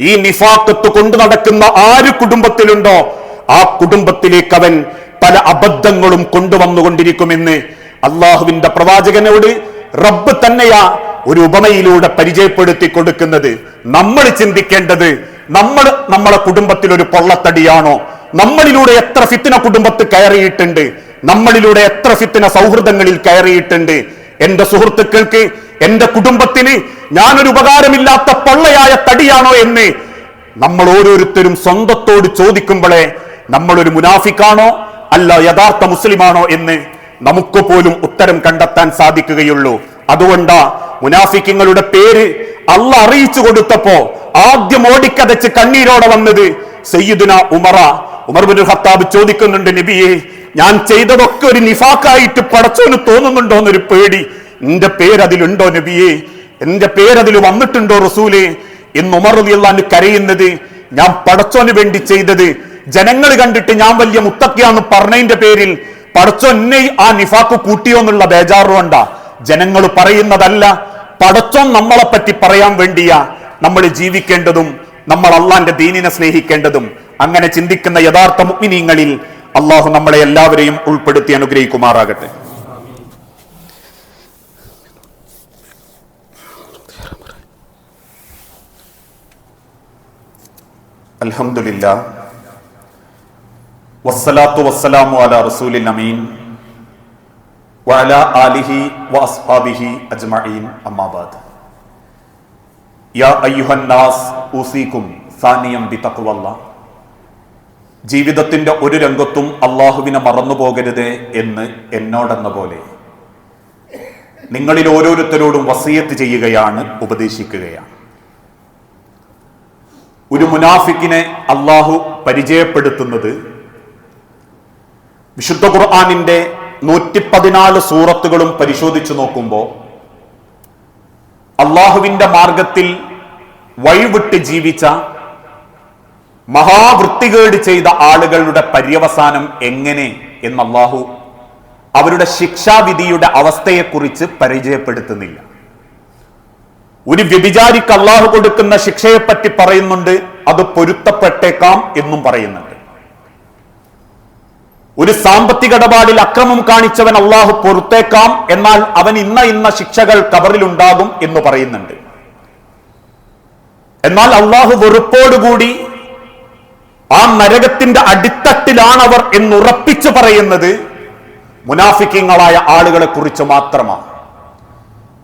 ഈ നിഫാക്കത്ത് കൊണ്ടു നടക്കുന്ന ആര് കുടുംബത്തിലുണ്ടോ ആ കുടുംബത്തിലേക്ക് അവൻ പല അബദ്ധങ്ങളും കൊണ്ടുവന്നുകൊണ്ടിരിക്കുമെന്ന് അള്ളാഹുവിന്റെ പ്രവാചകനോട് റബ്ബ് തന്നെയാ ഒരു ഉപമയിലൂടെ പരിചയപ്പെടുത്തി കൊടുക്കുന്നത്. നമ്മൾ ചിന്തിക്കേണ്ടത്, നമ്മളെ കുടുംബത്തിൽ ഒരു പൊള്ളത്തടിയാണോ? നമ്മളിലൂടെ എത്ര ഫിത്ന കുടുംബത്ത് കയറിയിട്ടുണ്ട്, നമ്മളിലൂടെ എത്ര ഫിത്ന സൗഹൃദങ്ങളിൽ കയറിയിട്ടുണ്ട്. എന്റെ സുഹൃത്തുക്കൾക്ക്, എന്റെ കുടുംബത്തിന് ഞാനൊരു ഉപകാരമില്ലാത്ത പൊള്ളയായ തടിയാണോ എന്ന് നമ്മൾ ഓരോരുത്തരും സ്വന്തത്തോട് ചോദിക്കുമ്പോഴേ നമ്മളൊരു മുനാഫിക്കാണോ അല്ല യഥാർത്ഥ മുസ്ലിമാണോ എന്ന് നമുക്ക് പോലും ഉത്തരം കണ്ടെത്താൻ സാധിക്കുകയുള്ളൂ. അതുകൊണ്ടാ മുനാഫിക്കങ്ങളുടെ പേര് അള്ളാഹ് അറിയിച്ചു കൊടുത്തപ്പോ ആദ്യം ഓടിക്കതച്ച് കണ്ണീരോടെ വന്നത് സയ്യിദുന ഉമർ ബിൻ ഖത്താബ് ചോദിക്കുന്നുണ്ട്, നബിയെ, ഞാൻ ചെയ്തതൊക്കെ ഒരു നിഫാക്കായിട്ട് പടച്ചോന് തോന്നുന്നുണ്ടോ എന്നൊരു പേടി, എന്റെ പേരതിലുണ്ടോ നബിയെ, എന്റെ പേരതിൽ വന്നിട്ടുണ്ടോ റസൂലേ എന്ന് ഉമർ റളിയല്ലാഹു അൻഹു കരയുന്നത്, ഞാൻ പടച്ചോന് വേണ്ടി ചെയ്തത് ജനങ്ങൾ കണ്ടിട്ട് ഞാൻ വലിയ മുത്തക്കിയാന്ന് പറഞ്ഞതിന്റെ പേരിൽ പടച്ചോൻ എന്നെ ആ നിഫാക്ക് കൂട്ടിയോ എന്നുള്ള ബേജാറുകൊണ്ടാ. ജനങ്ങൾ പറയുന്നതല്ല, പടച്ചോൻ നമ്മളെ പറ്റി പറയാൻ വേണ്ടിയാ നമ്മൾ ജീവിക്കേണ്ടതും നമ്മൾ അള്ളാന്റെ ദീനിനെ സ്നേഹിക്കേണ്ടതും. അങ്ങനെ ചിന്തിക്കുന്ന യഥാർത്ഥ മുഅ്മിനീങ്ങളിൽ അള്ളാഹു നമ്മളെ എല്ലാവരെയും ഉൾപ്പെടുത്തി അനുഗ്രഹിക്കുമാറാകട്ടെ. അൽഹംദുലില്ലാഹ് വസ്സലാത്തു വസ്സലാമു അലാ റസൂലിൽ അമീൻ വഅലാ ആലിഹി വഅസ്ഹാബിഹി അജ്മഈൻ അമ്മാ ബഅദ്. യാ അയ്യുഹൻ നാസ് ഊസീകും സാനിയം ബിതഖ്വല്ലാഹ്. ജീവിതത്തിന്റെ ഒരു രംഗത്തും അള്ളാഹുവിനെ മറന്നുപോകരുത് എന്ന് എന്നോടെന്ന പോലെ നിങ്ങളിൽ ഓരോരുത്തരോടും വസിയത്ത് ചെയ്യുകയാണ്, ഉപദേശിക്കുകയാണ്. ഒരു മുനാഫിക്കിനെ അള്ളാഹു പരിചയപ്പെടുത്തുന്നത് വിശുദ്ധ ഖുർആനിന്റെ 114 സൂറത്തുകളും പരിശോധിച്ചു നോക്കുമ്പോൾ അള്ളാഹുവിന്റെ മാർഗത്തിൽ വഴിവിട്ട് ജീവിച്ച മഹാവൃത്തികേട് ചെയ്ത ആളുകളുടെ പര്യവസാനം എങ്ങനെ എന്ന് അള്ളാഹു അവരുടെ ശിക്ഷാവിധിയുടെ അവസ്ഥയെക്കുറിച്ച് പരിചയപ്പെടുത്തുന്നില്ല. ഒരു വ്യഭിചാരിക്ക് അള്ളാഹു കൊടുക്കുന്ന ശിക്ഷയെപ്പറ്റി പറയുന്നുണ്ട്, അത് പൊരുത്തപ്പെട്ടേക്കാം എന്നും പറയുന്നുണ്ട്. ഒരു സാമ്പത്തിക ഇടപാടിൽ അക്രമം കാണിച്ചവൻ അള്ളാഹു പൊറുത്തേക്കാം, എന്നാൽ അവൻ ഇന്ന ശിക്ഷകൾ ഖബറിലുണ്ടാകും എന്ന് പറയുന്നുണ്ട്. എന്നാൽ അള്ളാഹു വെറുപ്പോടുകൂടി ആ നരകത്തിന്റെ അടിത്തട്ടിലാണവർ എന്നുറപ്പിച്ചു പറയുന്നത് മുനാഫിക്കീങ്ങളായ ആളുകളെ കുറിച്ച് മാത്രമാണ്.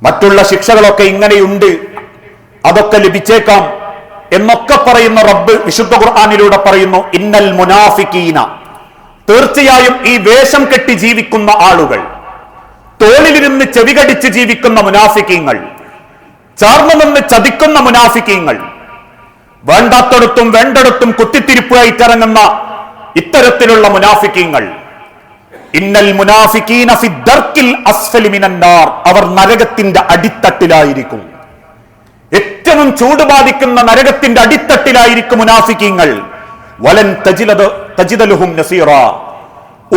മറ്റുള്ള ശിക്ഷകളൊക്കെ ഇങ്ങനെയുണ്ട്, അതൊക്കെ ലഭിച്ചേക്കാം എന്നൊക്കെ പറയുന്ന റബ്ബ് വിശുദ്ധ ഖുർആനിലൂടെ പറയുന്നു, ഇന്നൽ മുനാഫിക്കീന, തീർച്ചയായും ഈ വേഷം കെട്ടി ജീവിക്കുന്ന ആളുകൾ, തോളിലിരുന്ന് ചെവികടിച്ച് ജീവിക്കുന്ന മുനാഫിക്കീങ്ങൾ, ചേർന്നു നിന്ന് ചതിക്കുന്ന മുനാഫിക്കീങ്ങൾ, വേണ്ടാത്തടത്തും വേണ്ടടത്തും കുത്തിത്തിരിപ്പായിട്ടിറങ്ങുന്ന ഇത്തരത്തിലുള്ള മുനാഫിക്കീങ്ങൾ, ഇന്നൽ മുനാഫിക്കീന ഫി ദർക്കിൽ അസ്ഫലി മിനൻ നാർ, അവർ നരകത്തിന്റെ അടിത്തട്ടിലായിരിക്കും. ഏറ്റവും ചൂട് ബാധിക്കുന്ന നരകത്തിന്റെ അടിത്തട്ടിലായിരിക്കും മുനാഫിക്കീങ്ങൾ. വലൻ തജിദ ലഹും നസീറ,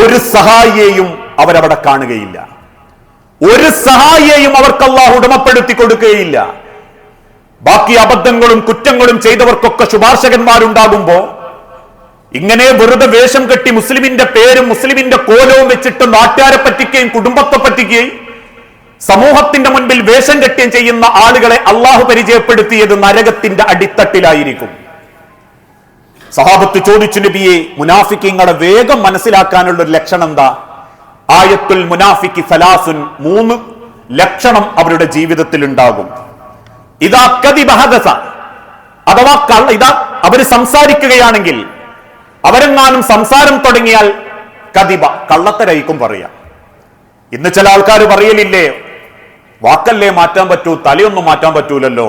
ഒരു സഹായിയെയും അവരവിടെ കാണുകയില്ല, ഒരു സഹായിയെയും അവർക്ക് അല്ലാഹു ഉടമപ്പെടുത്തി കൊടുക്കുകയില്ല. ബാക്കി അബദ്ധങ്ങളും കുറ്റങ്ങളും ചെയ്തവർക്കൊക്കെ ശുപാർശകന്മാരുണ്ടാകുമ്പോ ഇങ്ങനെ വെറുതെ വേഷം കെട്ടി മുസ്ലിമിന്റെ പേരും മുസ്ലിമിന്റെ കോലവും വെച്ചിട്ട് നാട്ടുകാരെ പറ്റിക്കുകയും കുടുംബത്തെ പറ്റിക്കുകയും സമൂഹത്തിന്റെ മുൻപിൽ വേഷം കെട്ടുകയും ചെയ്യുന്ന ആളുകളെ അള്ളാഹു പരിചയപ്പെടുത്തിയത് നരകത്തിന്റെ അടിത്തട്ടിലായിരിക്കും. സഹാബത്ത് ചോദിച്ചു, നബിയെ, മുനാഫിക്കീങ്ങളെ വേഗം മനസ്സിലാക്കാനുള്ള ഒരു ലക്ഷണം എന്താ? ആയത്തുൽ മുനാഫിക്കി സലാസുൻ, 3 ലക്ഷണം അവരുടെ ജീവിതത്തിൽ ഉണ്ടാകും. ഇതാ കദിബ ഹദസ, അഥവാ ഇതാ അവര് സംസാരിക്കുകയാണെങ്കിൽ അവരെങ്ങാനും സംസാരം തുടങ്ങിയാൽ കദിബ, കള്ളത്തരായിരിക്കും പറയാ. ഇന്ന് ചില ആൾക്കാർ പറയലില്ലേ, വാക്കല്ലേ മാറ്റാൻ പറ്റൂ, തലയൊന്നും മാറ്റാൻ പറ്റൂലല്ലോ.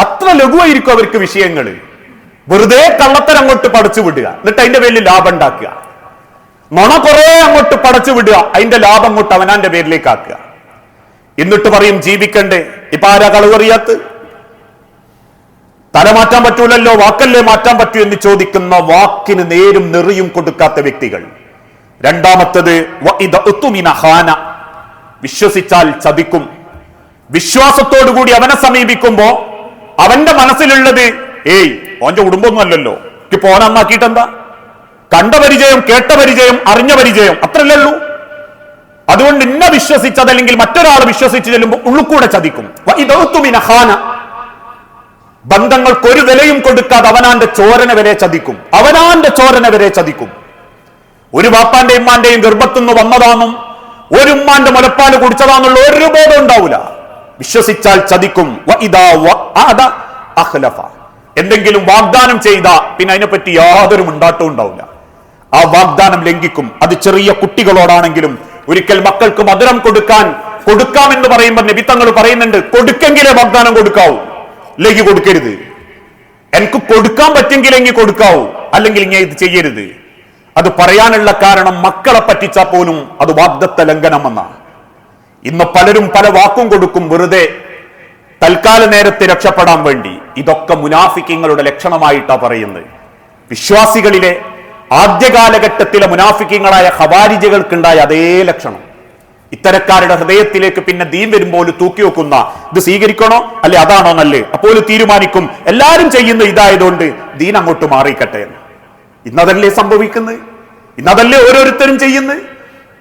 അത്ര ലഘുവായിരിക്കും അവർക്ക് വിഷയങ്ങൾ. വെറുതെ കള്ളത്തരം അങ്ങോട്ട് പടച്ചു വിടുക, എന്നിട്ട് അതിന്റെ പേരിൽ ലാഭം ഉണ്ടാക്കുക. നുണ കുറെ അങ്ങോട്ട് പടച്ചു വിടുക, അതിന്റെ ലാഭം അങ്ങോട്ട് അവനാന്റെ പേരിലേക്ക് ആക്കുക. എന്നിട്ട് പറയും ജീവിക്കണ്ടേ. ഇപ്പൊ ആരാ കളവറിയാത്ത? തല മാറ്റാൻ പറ്റൂലല്ലോ, വാക്കല്ലേ മാറ്റാൻ പറ്റൂ എന്ന് ചോദിക്കുന്ന വാക്കിന് നേരും നെറിയും കൊടുക്കാത്ത വ്യക്തികൾ. രണ്ടാമത്തത് വിശ്വസിച്ചാൽ ചതിക്കും. വിശ്വാസത്തോടുകൂടി അവനെ സമീപിക്കുമ്പോ അവന്റെ മനസ്സിലുള്ളത് ഓന്റെ കുടുംബമൊന്നും അല്ലല്ലോ, എനിക്ക് പോനാക്കിയിട്ടെന്താ, കണ്ട പരിചയം, കേട്ട പരിചയം, അറിഞ്ഞ പരിചയം, അത്രയല്ലല്ലോ. അതുകൊണ്ട് ഇന്ന വിശ്വസിച്ചതല്ലെങ്കിൽ മറ്റൊരാൾ വിശ്വസിച്ച് ചെല്ലുമ്പോൾ ഉള്ളുകൂടെ ചതിക്കും. ബന്ധങ്ങൾക്ക് ഒരു വിലയും കൊടുക്കാതെ അവനാന്റെ ചോരന വരെ ചതിക്കും. അവനാന്റെ ചോരന വരെ ചതിക്കും. ഒരു ബാപ്പാന്റെ ഉമ്മാന്റെയും ഗർഭത്തുനിന്ന് വന്നതാണെന്നും ഒരു ഉമ്മാന്റെ മുലപ്പാല് കുടിച്ചതാണെന്നുള്ള ഒരു ബോധം ഉണ്ടാവില്ല. വിശ്വസിച്ചാൽ ചതിക്കും. എന്തെങ്കിലും വാഗ്ദാനം ചെയ്ത പിന്നെ അതിനെപ്പറ്റി യാതൊരു മുണ്ടാട്ടവും ഉണ്ടാവില്ല. ആ വാഗ്ദാനം ലംഘിക്കും. അത് ചെറിയ കുട്ടികളോടാണെങ്കിലും. ഒരിക്കൽ മക്കൾക്ക് മധുരം കൊടുക്കാമെന്ന് പറയുമ്പോൾ നബി തങ്ങൾ പറയുന്നുണ്ട്, കൊടുക്കെങ്കിലേ വാഗ്ദാനം കൊടുക്കാവൂ, അല്ലെങ്കിൽ കൊടുക്കരുത്. എനിക്ക് കൊടുക്കാൻ പറ്റെങ്കിലെങ്കിൽ കൊടുക്കാവൂ, അല്ലെങ്കിൽ ഇങ്ങനെ ഇത് ചെയ്യരുത്. അത് പറയാനുള്ള കാരണം മക്കളെ പറ്റിച്ചാൽ പോലും അത് വാഗ്ദത്ത ലംഘനമെന്നാണ്. ഇന്ന് പലരും പല വാക്കും കൊടുക്കും വെറുതെ തൽക്കാല നേരത്തെ രക്ഷപ്പെടാൻ വേണ്ടി. ഇതൊക്കെ മുനാഫിക്കങ്ങളുടെ ലക്ഷണമായിട്ടാണ് പറയുന്നത്. വിശ്വാസികളിലെ ആദ്യകാലഘട്ടത്തിലെ മുനാഫിക്കങ്ങളായ ഖവാരിജകൾക്കുണ്ടായ അതേ ലക്ഷണം. ഇത്തരക്കാരുടെ ഹൃദയത്തിലേക്ക് പിന്നെ ദീൻ വരുമ്പോൾ തൂക്കി വെക്കുന്ന, ഇത് സ്വീകരിക്കണോ അല്ലെ അതാണോ നല്ലേ, അപ്പോൾ തീരുമാനിക്കും. എല്ലാവരും ചെയ്യുന്ന ഇതായതുകൊണ്ട് ദീൻ അങ്ങോട്ട് മാറിക്കട്ടെ എന്ന്. ഇന്നതല്ലേ സംഭവിക്കുന്നത്? ഇന്നതല്ലേ ഓരോരുത്തരും ചെയ്യുന്നത്?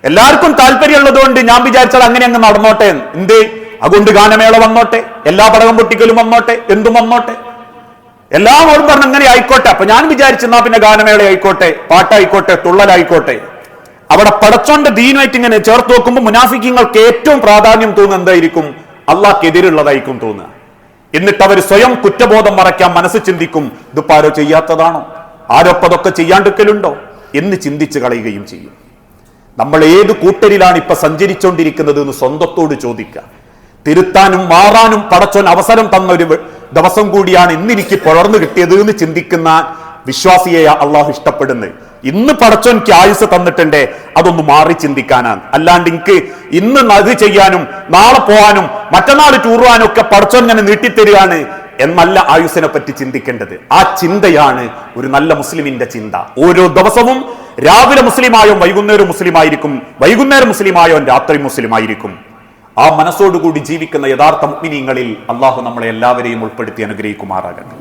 എല്ലാവർക്കും താല്പര്യമുള്ളത് കൊണ്ട് ഞാൻ വിചാരിച്ചാൽ അങ്ങനെ അങ്ങ് നടന്നോട്ടെ. എന്തേ? അതുകൊണ്ട് ഗാനമേള വന്നോട്ടെ, എല്ലാ പടകം പൊട്ടിക്കലും വന്നോട്ടെ, എന്തും വന്നോട്ടെ, എല്ലാവരും പറഞ്ഞ അങ്ങനെ ആയിക്കോട്ടെ. അപ്പൊ ഞാൻ വിചാരിച്ചെന്നാ പിന്നെ ഗാനമേള ആയിക്കോട്ടെ, പാട്ടായിക്കോട്ടെ, തുള്ളലായിക്കോട്ടെ. അവിടെ പടച്ചോന്റെ ദീനായിട്ട് ഇങ്ങനെ ചേർത്ത് നോക്കുമ്പോൾ മുനാഫിക്കങ്ങൾക്ക് ഏറ്റവും പ്രാധാന്യം തോന്നുന്നത് എന്തായിരിക്കും? അള്ളാഹ്ക്കെതിരുള്ളതായിരിക്കും തോന്നുക. എന്നിട്ട് അവർ സ്വയം കുറ്റബോധം മറയ്ക്കാൻ മനസ്സ് ചിന്തിക്കും, ഇതിപ്പോ ആരോ ചെയ്യാത്തതാണോ, ആരോപ്പതൊക്കെ ചെയ്യാണ്ടിരിക്കലുണ്ടോ എന്ന് ചിന്തിച്ച് കളയുകയും ചെയ്യും. നമ്മൾ ഏത് കൂട്ടരിലാണ് ഇപ്പൊ സഞ്ചരിച്ചുകൊണ്ടിരിക്കുന്നത് എന്ന് സ്വന്തത്തോട് ചോദിക്കുക. തിരുത്താനും മാറാനും പടച്ചോൻ അവസരം തന്ന ഒരു ദിവസം കൂടിയാണ് ഇന്നെനിക്ക് പുലർന്നു കിട്ടിയത് എന്ന് ചിന്തിക്കുന്ന വിശ്വാസിയെ അള്ളാഹു ഇഷ്ടപ്പെടുന്നത്. ഇന്ന് പടച്ചോൻക്ക് ആയുസ് തന്നിട്ടുണ്ട്, അതൊന്ന് മാറി ചിന്തിക്കാനാണ്. അല്ലാണ്ട് എനിക്ക് ഇന്ന് അത് ചെയ്യാനും നാളെ പോകാനും മറ്റന്നാൾ ടൂർ പോകാനും ഒക്കെ പടച്ചോൻ ഇങ്ങനെ നീട്ടിത്തരികയാണ് എന്നല്ല ആയുസിനെ പറ്റി ചിന്തിക്കേണ്ടത്. ആ ചിന്തയാണ് ഒരു നല്ല മുസ്ലിമിന്റെ ചിന്ത. ഓരോ ദിവസവും രാവിലെ മുസ്ലിമായോ വൈകുന്നേരം മുസ്ലിമായിരിക്കും, വൈകുന്നേരം മുസ്ലിമായോ രാത്രി മുസ്ലിമായിരിക്കും. ആ മനസ്സോടുകൂടി ജീവിക്കുന്ന യഥാർത്ഥ മുഅ്മിനീങ്ങളിൽ അള്ളാഹു നമ്മളെ എല്ലാവരെയും ഉൾപ്പെടുത്തി അനുഗ്രഹിക്കുമാറാകട്ടെ.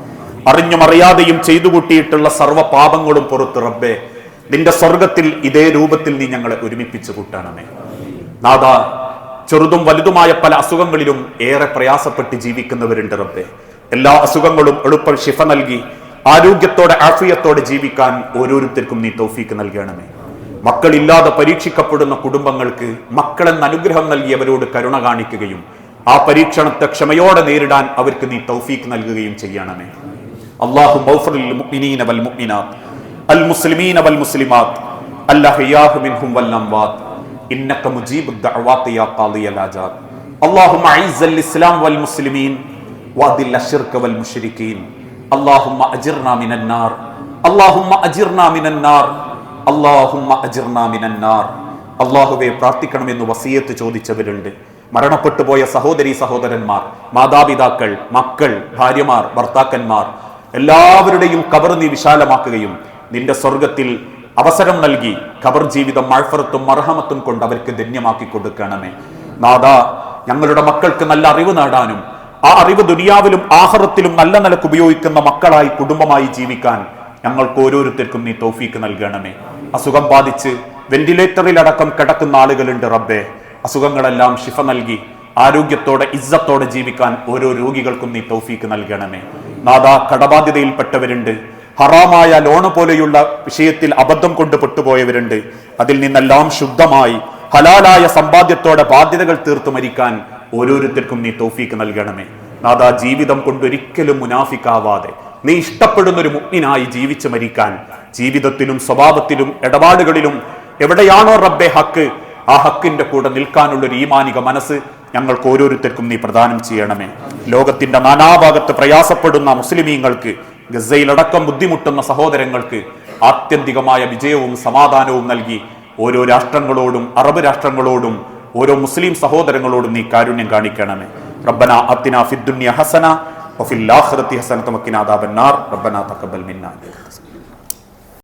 അറിഞ്ഞും അറിയാതെയും ചെയ്തു കൂട്ടിയിട്ടുള്ള സർവ്വ പാപങ്ങളും പുറത്ത് റബ്ബേ, നിന്റെ സ്വർഗത്തിൽ ഇതേ രൂപത്തിൽ നീ ഞങ്ങളെ ഒരുമിപ്പിച്ചു കൂട്ടണമേ. നാഥ, ചെറുതും വലുതുമായ പല അസുഖങ്ങളിലും ഏറെ പ്രയാസപ്പെട്ട് ജീവിക്കുന്നവരുണ്ട് റബ്ബേ. എല്ലാ അസുഖങ്ങളും എളുപ്പം ശിഫ നൽകി ആരോഗ്യത്തോടെ ആഫിയത്തോടെ ജീവിക്കാൻ ഓരോരുത്തർക്കും നീ തൗഫീക്ക് നൽകണമേ. മക്കളില്ലാതെ പരീക്ഷിക്കപ്പെടുന്ന കുടുംബങ്ങൾക്ക് മക്കളെന്ന അനുഗ്രഹം നൽകിയവരോട് കരുണ കാണിക്കുകയും ആ പരീക്ഷണത്തെ ക്ഷമയോടെ നേരിടാൻ അവർക്ക് നീ തൗഫീക്ക് നൽകുകയും ചെയ്യണമേ. اللهم اغفر للمؤمنين والمؤمنات المسلمين والمسلمات الأحياء منهم والأموات إنك مجيب الدعوات يا قاضي الحاجات. اللهم أعز الإسلام والمسلمين وأذل الشرك والمشركين. اللهم أجرنا من النار. اللهم أجرنا من النار. اللهم أجرنا من النار. അള്ളാഹുവെ പ്രാർത്ഥിക്കണമെന്ന് വസിയത്ത് ചോദിച്ചവരുണ്ട്. മരണപ്പെട്ടു പോയ സഹോദരി സഹോദരന്മാർ, മാതാപിതാക്കൾ, മക്കൾ, ഭാര്യമാർ, ഭർത്താക്കന്മാർ എല്ലാവരുടെയും ഖബർ നീ വിശാലമാക്കുകയും നിന്റെ സ്വർഗത്തിൽ അവസരം നൽകി ഖബർ ജീവിതം മഅ്ഫറത്തും മർഹമത്തും കൊണ്ട് അവർക്ക് ധന്യമാക്കി കൊടുക്കണമേ. നാദാ, ഞങ്ങളുടെ മക്കൾക്ക് നല്ല അറിവ് നേടാനും ആ അറിവ് ദുനിയാവിലും ആഖിറത്തിലും നല്ല നിലക്ക് ഉപയോഗിക്കുന്ന മക്കളായി കുടുംബമായി ജീവിക്കാൻ ഞങ്ങൾക്ക് ഓരോരുത്തർക്കും നീ തൗഫീക്ക് നൽകണമേ. അസുഖം ബാധിച്ച് വെന്റിലേറ്ററിലടക്കം കിടക്കുന്ന ആളുകളുണ്ട് റബ്ബേ. അസുഖങ്ങളെല്ലാം ശിഫ നൽകി ആരോഗ്യത്തോടെ ഇസ്സത്തോടെ ജീവിക്കാൻ ഓരോ രോഗികൾക്കും നീ തൗഫീക്ക് നൽകണമേ. നാദാ, കടബാധ്യതയിൽപ്പെട്ടവരുണ്ട്, ഹറാമായ ലോണ് പോലെയുള്ള വിഷയത്തിൽ അബദ്ധം കൊണ്ട് പെട്ടുപോയവരുണ്ട്. അതിൽ നിന്നെല്ലാം ശുദ്ധമായി ഹലാലായ സമ്പാദ്യത്തോടെ ബാധ്യതകൾ തീർത്തു മരിക്കാൻ ഓരോരുത്തർക്കും നീ തൗഫീക്ക് നൽകണമേ. നാദാ, ജീവിതം കൊണ്ടൊരിക്കലും മുനാഫിക്കാവാതെ നീ ഇഷ്ടപ്പെടുന്ന ഒരു മുഅ്മിനായി ജീവിച്ചു മരിക്കാൻ ജീവിതത്തിലും സ്വഭാവത്തിലും ഇടപാടുകളിലും എവിടെയാണോ റബ്ബെ ഹക്ക്, ആ ഹക്കിന്റെ കൂടെ നിൽക്കാനുള്ള ഒരു ഈമാനിക മനസ്സ് ഞങ്ങൾക്ക് ഓരോരുത്തർക്കും നീ പ്രദാനം ചെയ്യണമേ. ലോകത്തിന്റെ നാനാഭാഗത്ത് പ്രയാസപ്പെടുന്ന മുസ്ലിമീങ്ങൾക്ക്, ഗസയിലടക്കം ബുദ്ധിമുട്ടുന്ന സഹോദരങ്ങൾക്ക് ആത്യന്തികമായ വിജയവും സമാധാനവും നൽകി ഓരോ രാഷ്ട്രങ്ങളോടും അറബ് രാഷ്ട്രങ്ങളോടും ഓരോ മുസ്ലിം സഹോദരങ്ങളോടും നീ കാരുണ്യം കാണിക്കണമേ. റബ്ബനാ അത്തിനാ ഫിദ്ദുനിയ ഹസന വഫിൽ ആഖിറതി ഹസനത വഖിനാ അദാബന്നാർ. റബ്ബനാ തഖബ്ബൽ മിന്നാ.